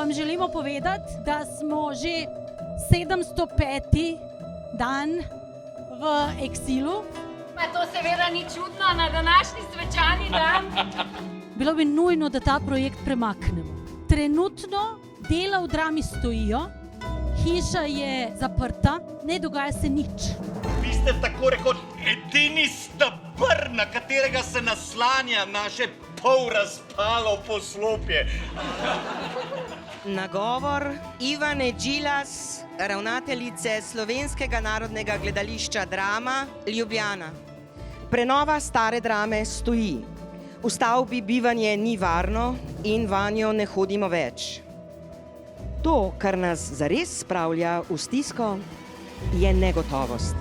vam želimo povedati, da smo že 705. dan v eksilu. Pa to seveda ni čudno na današnji svečani dan. Bilo bi nujno, da ta projekt premaknemo. Trenutno dela v Drami stojijo, hiša je zaprta, ne dogaja se nič. Vi ste tako rekoč edini stebr, na katerega se naslanja naše polrazpalo poslopje. Nagovor Ivane Džilas, ravnateljice Slovenskega narodnega gledališča Drama, Ljubljana. Prenova stare Drame stoji. V stavbi bivanje ni varno in vanjo ne hodimo več. To, kar nas zares spravlja v stisko, je negotovost.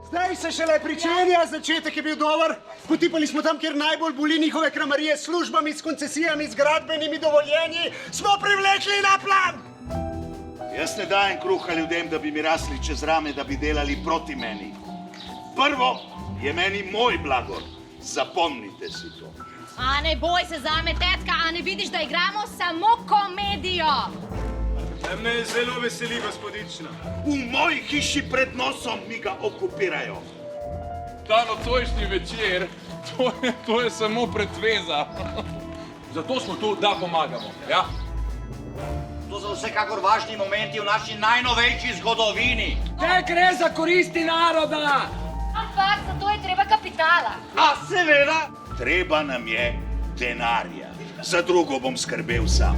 Zdaj se šele pričenja, začetek je bil dober. Potipali smo tam, kjer najbolj boli njihove kramarije s službami, s koncesijami, z gradbenimi dovoljenji. Smo privlekli na plan! Jaz ne dajem kruha ljudem, da bi mi rasli čez rame, da bi delali proti meni. Prvo je meni moj blagor. Zapomnite si to. A ne boj se zame, tetka, a ne vidiš, da igramo samo komedijo? Me zelo veseli, gospodična. V moji hiši pred nosom mi ga okupirajo. Ta nocojšnji večer, to je samo pretveza. Zato smo tu, da pomagamo, ja? To so vsekakor važni momenti v naši najnovejši zgodovini. Te gre za koristi naroda! Ampak za to je treba kapitala. A seveda, treba nam je denarja. Za drugo bom skrbel sam.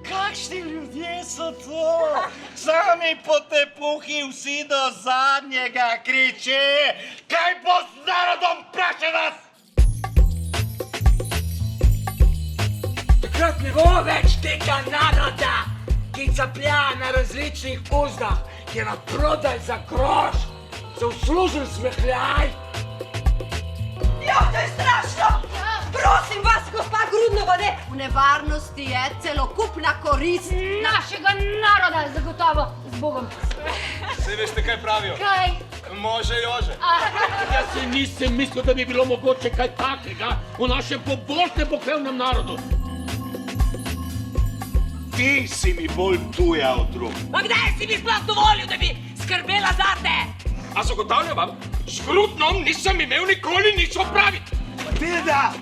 Kakšni ljudje so to? Sami po tepuhi, vsi do zadnjega kriče. Kaj bo z narodom, vpraša nas? Takrat ne bo več tega naroda, ki caplja na različnih uzdah, ki je naprodaj za groš, za uslužen smehljaj. Ja, to je strašno! Prosim vas, gospa Grudnova, ne! V nevarnosti je celokupna korist našega naroda, zagotovo z Bogom. Saj veste, kaj pravijo? Kaj? Može Jože. Jaz si nisem mislil, da bi bilo mogoče kaj takega v našem pobožnem pokrevnem narodu. Ti si mi bolj tuja od drug. A kdaj si mi sploh dovolil, da bi skrbela zate? A zagotavljam vam, s Grudnom nisem imel nikoli nič opraviti. Matilda!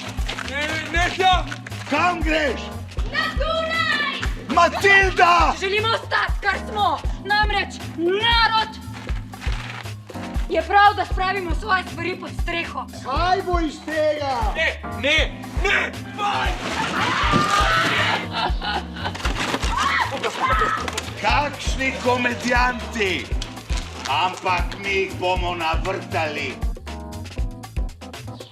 Nehja! Kam greš? Na Dunaj! Matilda! Želimo ostati, kar smo. Namreč narod je prav, da spravimo svoje stvari pod streho. Kaj bo iz tega? Ne! Kakšni komedijanti! Ampak mi jih bomo navrtali.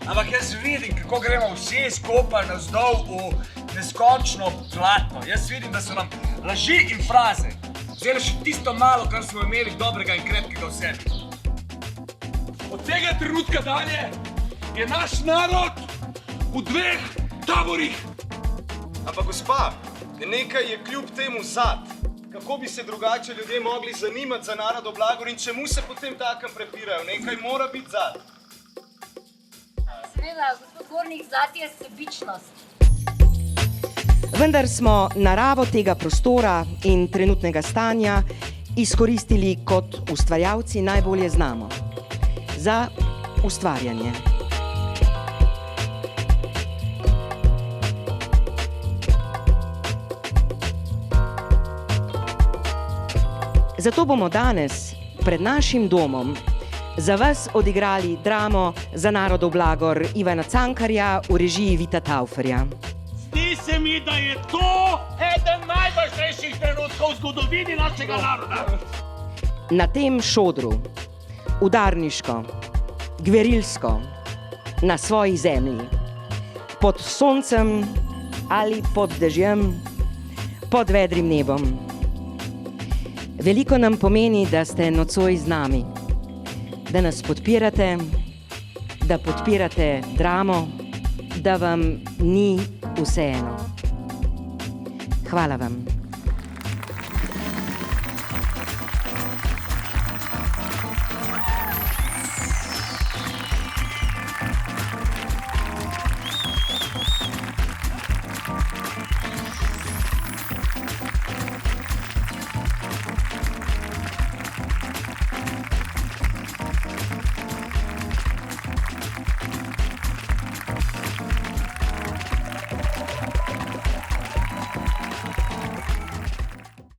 Ampak jaz vidim, kako gremo vsi skupaj navzdol v neskončno zlato. Jaz vidim, da so nam laži in fraze vzeli še tisto malo, kar smo imeli dobrega in krepkega v sebi. Od tega trenutka dalje je naš narod v dveh taborih. Ampak gospa, nekaj je kljub temu zad. Kako bi se drugače ljudje mogli zanimati za narodov blagor in čemu se potem takem prepirajo? Nekaj mora biti zad. Seveda, gospod Gornik, zati je sebičnost. Vendar smo naravo tega prostora in trenutnega stanja izkoristili kot ustvarjalci najbolje znamo. Za ustvarjanje. Zato bomo danes pred našim domom za vas odigrali dramo Za narodov blagor Ivana Cankarja v režiji Vita Tauferja. Zdi se mi, da je to eden najvažnejših trenutkov v zgodovini našega naroda. Na tem šodru, udarniško, gverilsko, na svoji zemlji, pod soncem ali pod dežjem, pod vedrim nebom. Veliko nam pomeni, da ste nocoj z nami, da nas podpirate, da podpirate dramo, da vam ni vseeno. Hvala vam.